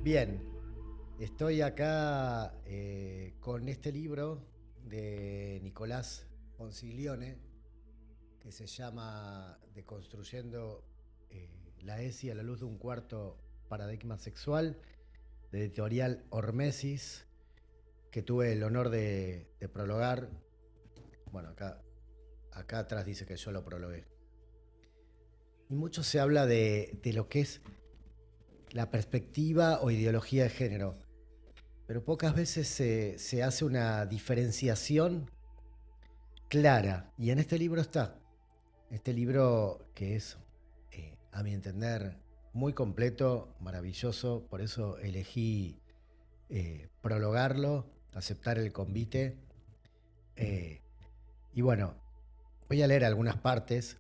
Bien, estoy acá con este libro de Nicolás Ponsiglione que se llama Deconstruyendo la ESI a la luz de un cuarto paradigma sexual, de editorial Hormesis, que tuve el honor de prologar. Bueno, acá atrás dice que yo lo prologué. Y mucho se habla de lo que es la perspectiva o ideología de género, pero pocas veces se hace una diferenciación clara. Y en este libro está. Este libro que es, a mi entender, muy completo, maravilloso. Por eso elegí prologarlo, aceptar el convite. Eh, y bueno, voy a leer algunas partes.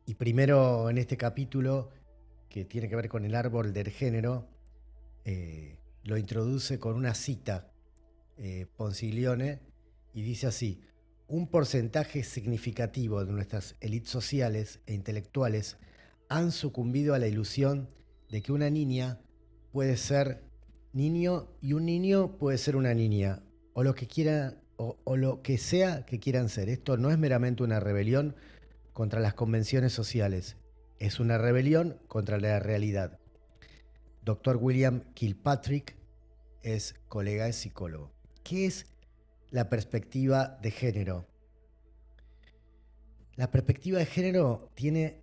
Y primero en este capítulo, que tiene que ver con el árbol del género, lo introduce con una cita Ponsiglione, y dice así: un porcentaje significativo de nuestras élites sociales e intelectuales han sucumbido a la ilusión de que una niña puede ser niño y un niño puede ser una niña, o lo que quiera, o lo que sea que quieran ser. Esto no es meramente una rebelión contra las convenciones sociales, es una rebelión contra la realidad. Dr. William Kilpatrick es colega, es psicólogo. ¿Qué es la perspectiva de género? La perspectiva de género tiene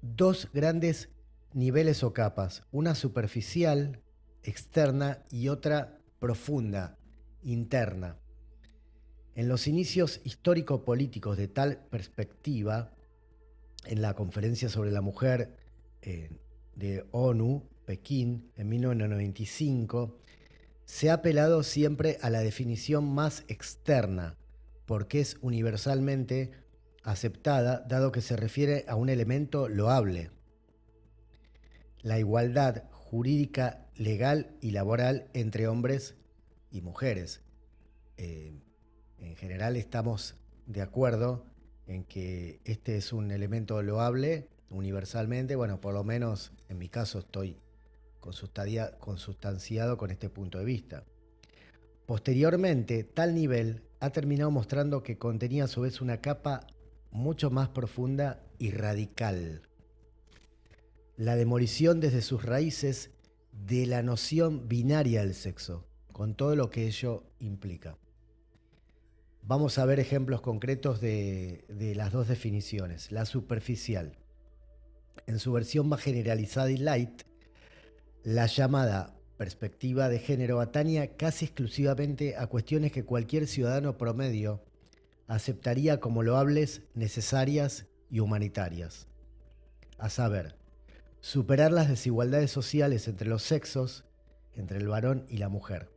dos grandes niveles o capas, una superficial, externa, y otra profunda, interna. En los inicios histórico-políticos de tal perspectiva, en la Conferencia sobre la Mujer de ONU, Pekín, en 1995, se ha apelado siempre a la definición más externa, porque es universalmente aceptada, dado que se refiere a un elemento loable: la igualdad jurídica, legal y laboral entre hombres y mujeres. Eh, en general estamos de acuerdo en que este es un elemento loable universalmente. Bueno, por lo menos en mi caso estoy consustanciado con este punto de vista. Posteriormente, tal nivel ha terminado mostrando que contenía a su vez una capa mucho más profunda y radical: la demolición desde sus raíces de la noción binaria del sexo, con todo lo que ello implica. Vamos a ver ejemplos concretos de las dos definiciones. La superficial. En su versión más generalizada y light, la llamada perspectiva de género atañe casi exclusivamente a cuestiones que cualquier ciudadano promedio aceptaría como loables, necesarias y humanitarias. A saber, superar las desigualdades sociales entre los sexos, entre el varón y la mujer.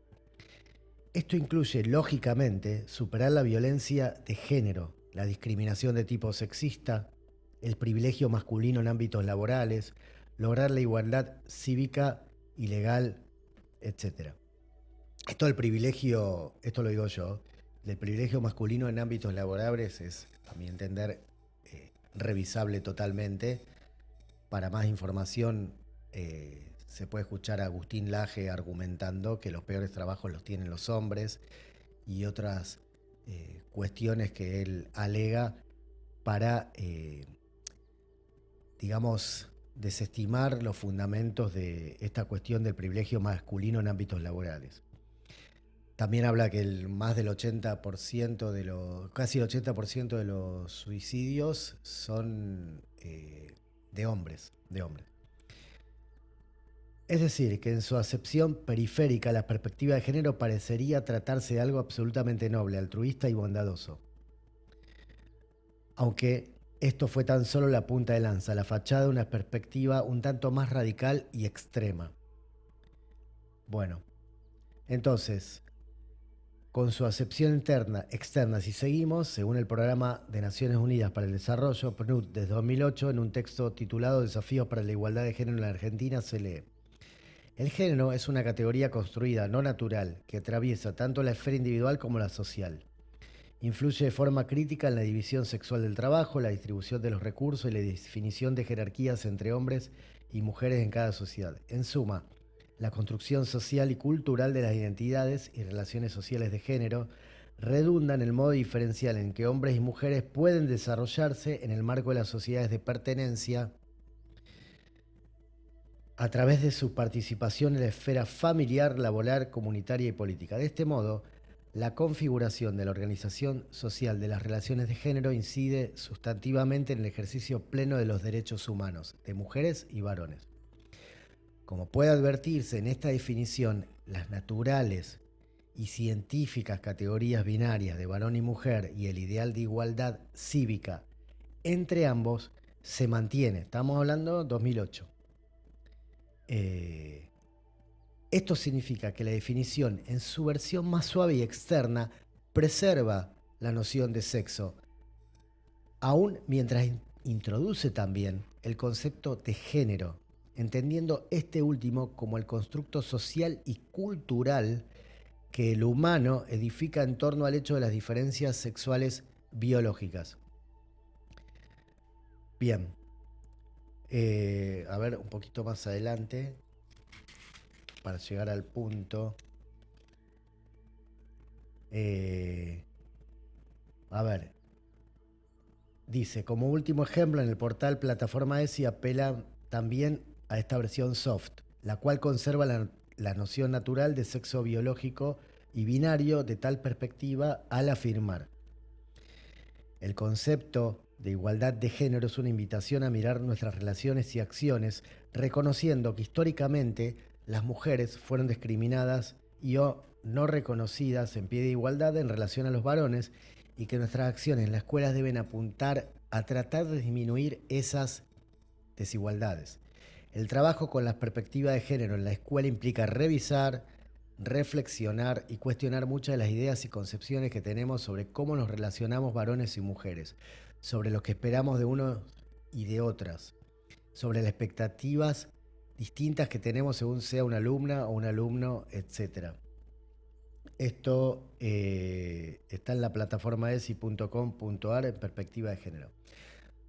Esto incluye, lógicamente, superar la violencia de género, la discriminación de tipo sexista, el privilegio masculino en ámbitos laborales, lograr la igualdad cívica y legal, etc. Esto del privilegio, esto lo digo yo, del privilegio masculino en ámbitos laborables es, a mi entender, revisable totalmente. Para más información, se puede escuchar a Agustín Laje argumentando que los peores trabajos los tienen los hombres, y otras cuestiones que él alega para, digamos, desestimar los fundamentos de esta cuestión del privilegio masculino en ámbitos laborales. También habla que más del 80% de los, casi el 80% de los suicidios son de hombres, de hombres. Es decir, que en su acepción periférica la perspectiva de género parecería tratarse de algo absolutamente noble, altruista y bondadoso. Aunque esto fue tan solo la punta de lanza, la fachada de una perspectiva un tanto más radical y extrema. Bueno, entonces, con su acepción externa, si seguimos, según el Programa de Naciones Unidas para el Desarrollo, PNUD, desde 2008, en un texto titulado Desafíos para la Igualdad de Género en la Argentina, se lee: el género es una categoría construida, no natural, que atraviesa tanto la esfera individual como la social. Influye de forma crítica en la división sexual del trabajo, la distribución de los recursos y la definición de jerarquías entre hombres y mujeres en cada sociedad. En suma, la construcción social y cultural de las identidades y relaciones sociales de género redunda en el modo diferencial en que hombres y mujeres pueden desarrollarse en el marco de las sociedades de pertenencia a través de su participación en la esfera familiar, laboral, comunitaria y política. De este modo, la configuración de la organización social de las relaciones de género incide sustantivamente en el ejercicio pleno de los derechos humanos de mujeres y varones. Como puede advertirse en esta definición, las naturales y científicas categorías binarias de varón y mujer y el ideal de igualdad cívica entre ambos se mantiene. Estamos hablando de 2008. Esto significa que la definición en su versión más suave y externa preserva la noción de sexo, aún mientras introduce también el concepto de género, entendiendo este último como el constructo social y cultural que el humano edifica en torno al hecho de las diferencias sexuales biológicas. Bien, a ver, un poquito más adelante, para llegar al punto. A ver, dice, como último ejemplo, en el portal Plataforma ESI apela también a esta versión soft, la cual conserva la noción natural de sexo biológico y binario de tal perspectiva al afirmar: el concepto de igualdad de género es una invitación a mirar nuestras relaciones y acciones, reconociendo que históricamente las mujeres fueron discriminadas y o no reconocidas en pie de igualdad en relación a los varones, y que nuestras acciones en las escuelas deben apuntar a tratar de disminuir esas desigualdades. El trabajo con la perspectiva de género en la escuela implica revisar, reflexionar y cuestionar muchas de las ideas y concepciones que tenemos sobre cómo nos relacionamos varones y mujeres, sobre lo que esperamos de unos y de otras, sobre las expectativas distintas que tenemos según sea una alumna o un alumno, etc. Esto está en la plataforma esi.com.ar en perspectiva de género.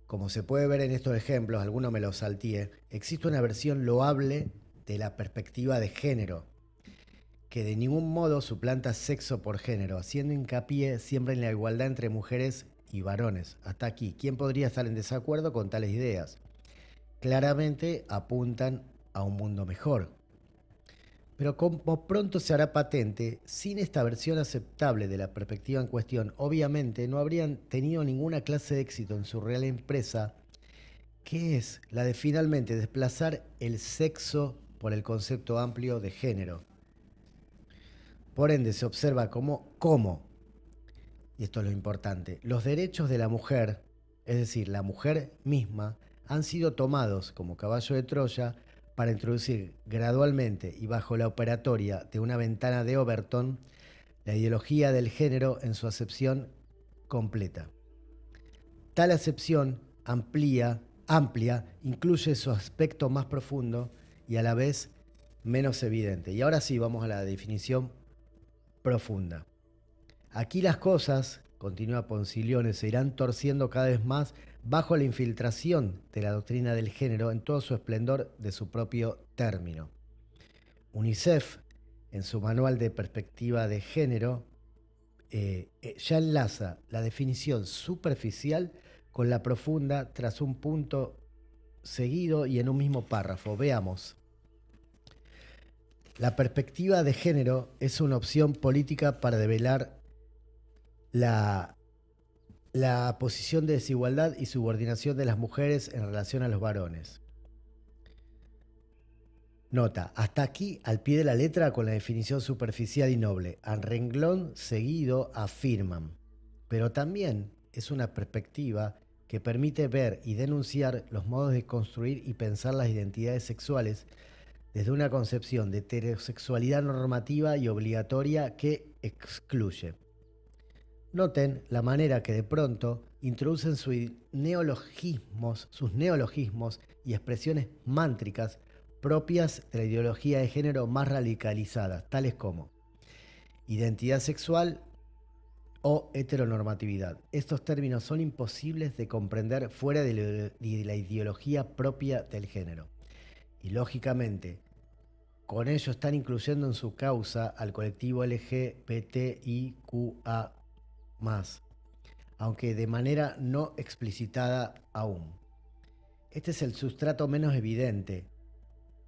Como se puede ver en estos ejemplos, algunos me los salteé, existe una versión loable de la perspectiva de género, que de ningún modo suplanta sexo por género, haciendo hincapié siempre en la igualdad entre mujeres y varones. Hasta aquí, ¿quién podría estar en desacuerdo con tales ideas? Claramente apuntan a un mundo mejor. Pero como pronto se hará patente, sin esta versión aceptable de la perspectiva en cuestión, obviamente no habrían tenido ninguna clase de éxito en su real empresa, que es la de finalmente desplazar el sexo por el concepto amplio de género. Por ende, se observa cómo, y esto es lo importante, los derechos de la mujer, es decir, la mujer misma, han sido tomados como caballo de Troya para introducir gradualmente y bajo la operatoria de una ventana de Overton la ideología del género en su acepción completa. Tal acepción amplia, incluye su aspecto más profundo y a la vez menos evidente. Y ahora sí, vamos a la definición profunda. Aquí las cosas, continúa Poncilones, se irán torciendo cada vez más bajo la infiltración de la doctrina del género en todo su esplendor de su propio término. UNICEF, en su manual de perspectiva de género, ya enlaza la definición superficial con la profunda tras un punto seguido y en un mismo párrafo. Veamos. La perspectiva de género es una opción política para develar la posición de desigualdad y subordinación de las mujeres en relación a los varones. Nota, hasta aquí al pie de la letra con la definición superficial y noble. A renglón seguido afirman. Pero también es una perspectiva que permite ver y denunciar los modos de construir y pensar las identidades sexuales desde una concepción de heterosexualidad normativa y obligatoria que excluye. Noten la manera que de pronto introducen sus neologismos y expresiones mántricas propias de la ideología de género más radicalizadas, tales como identidad sexual o heteronormatividad. Estos términos son imposibles de comprender fuera de la ideología propia del género. Y lógicamente, Con ello están incluyendo en su causa al colectivo LGBTIQA+, aunque de manera no explicitada aún. Este es el sustrato menos evidente,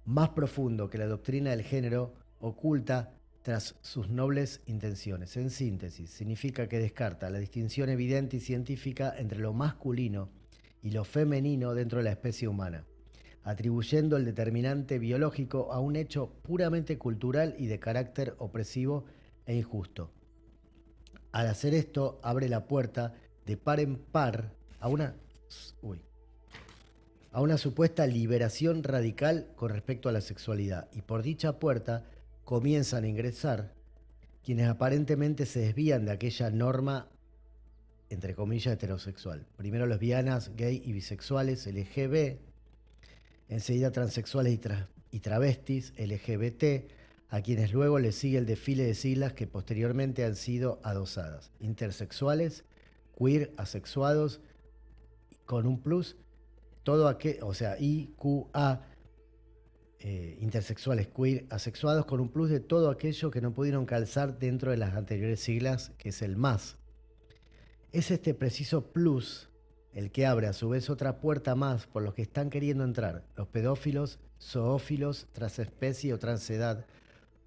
más profundo que la doctrina del género oculta tras sus nobles intenciones. En síntesis, significa que descarta la distinción evidente y científica entre lo masculino y lo femenino dentro de la especie humana, atribuyendo el determinante biológico a un hecho puramente cultural y de carácter opresivo e injusto. Al hacer esto, abre la puerta de par en par a una supuesta liberación radical con respecto a la sexualidad, y por dicha puerta comienzan a ingresar quienes aparentemente se desvían de aquella norma, entre comillas, heterosexual. Primero lesbianas, gay y bisexuales, LGB, enseguida transexuales y travestis, LGBT, a quienes luego les sigue el desfile de siglas que posteriormente han sido adosadas. Intersexuales, queer, asexuados, con un plus, todo aquello, o sea, IQA, intersexuales, queer, asexuados, con un plus de todo aquello que no pudieron calzar dentro de las anteriores siglas, que es el más. Es este preciso plus el que abre a su vez otra puerta más por los que están queriendo entrar, los pedófilos, zoófilos, transespecie o transedad,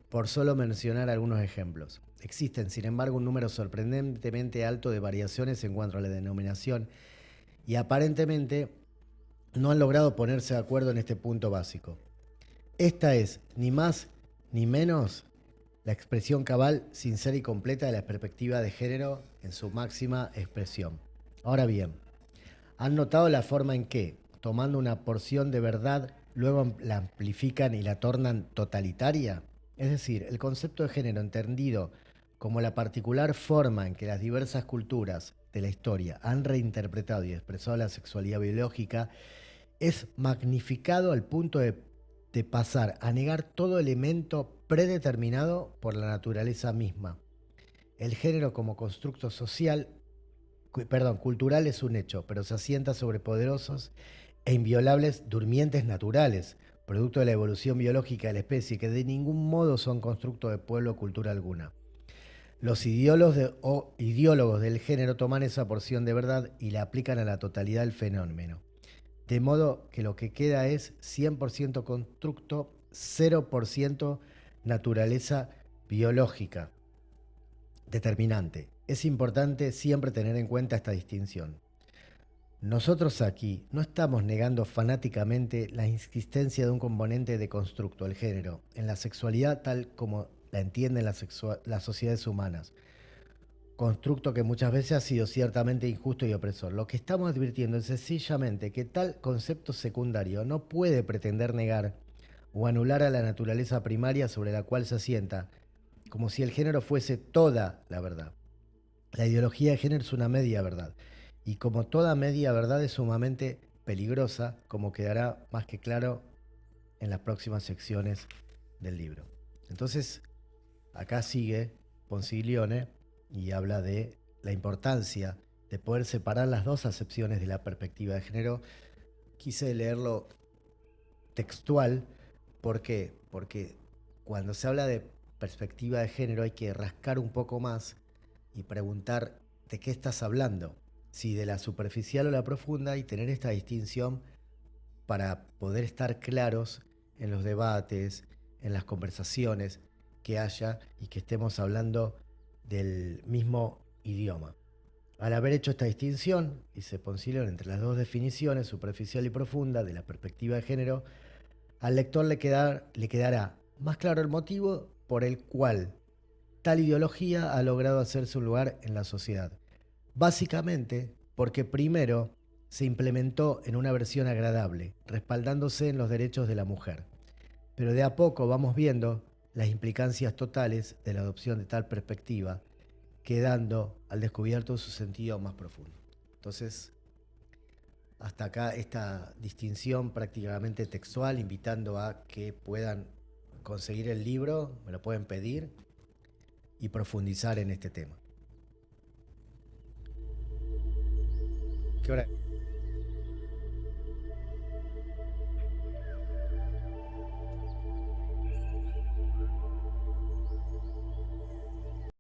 por solo mencionar algunos ejemplos. Existen, sin embargo, un número sorprendentemente alto de variaciones en cuanto a la denominación y aparentemente no han logrado ponerse de acuerdo en este punto básico. Esta es, ni más ni menos, la expresión cabal, sincera y completa de la perspectiva de género en su máxima expresión. Ahora bien, ¿han notado la forma en que, tomando una porción de verdad, luego la amplifican y la tornan totalitaria? Es decir, el concepto de género entendido como la particular forma en que las diversas culturas de la historia han reinterpretado y expresado la sexualidad biológica es magnificado al punto de pasar a negar todo elemento predeterminado por la naturaleza misma. El género como constructo cultural es un hecho, pero se asienta sobre poderosos e inviolables durmientes naturales, producto de la evolución biológica de la especie, que de ningún modo son constructo de pueblo o cultura alguna. Los ideólogos del género toman esa porción de verdad y la aplican a la totalidad del fenómeno. De modo que lo que queda es 100% constructo, 0% naturaleza biológica. Determinante. Es importante siempre tener en cuenta esta distinción. Nosotros aquí no estamos negando fanáticamente la existencia de un componente de constructo, el género, en la sexualidad tal como la entienden las sociedades humanas. Constructo que muchas veces ha sido ciertamente injusto y opresor. Lo que estamos advirtiendo es sencillamente que tal concepto secundario no puede pretender negar o anular a la naturaleza primaria sobre la cual se asienta, como si el género fuese toda la verdad. La ideología de género es una media verdad, y como toda media verdad es sumamente peligrosa, como quedará más que claro en las próximas secciones del libro. Entonces, acá sigue Ponziglione y habla de la importancia de poder separar las dos acepciones de la perspectiva de género. Quise leerlo textual. ¿Por qué? Porque cuando se habla de perspectiva de género hay que rascar un poco más y preguntar de qué estás hablando, si de la superficial o la profunda, y tener esta distinción para poder estar claros en los debates, en las conversaciones que haya y que estemos hablando del mismo idioma. Al haber hecho esta distinción, dice Ponziglione, entre las dos definiciones, superficial y profunda, de la perspectiva de género, al lector le quedará más claro el motivo por el cual tal ideología ha logrado hacerse un lugar en la sociedad. Básicamente porque primero se implementó en una versión agradable, respaldándose en los derechos de la mujer. Pero de a poco vamos viendo las implicancias totales de la adopción de tal perspectiva, quedando al descubierto su sentido más profundo. Entonces, hasta acá esta distinción prácticamente textual, invitando a que puedan conseguir el libro, me lo pueden pedir, y profundizar en este tema. ¿Qué hora?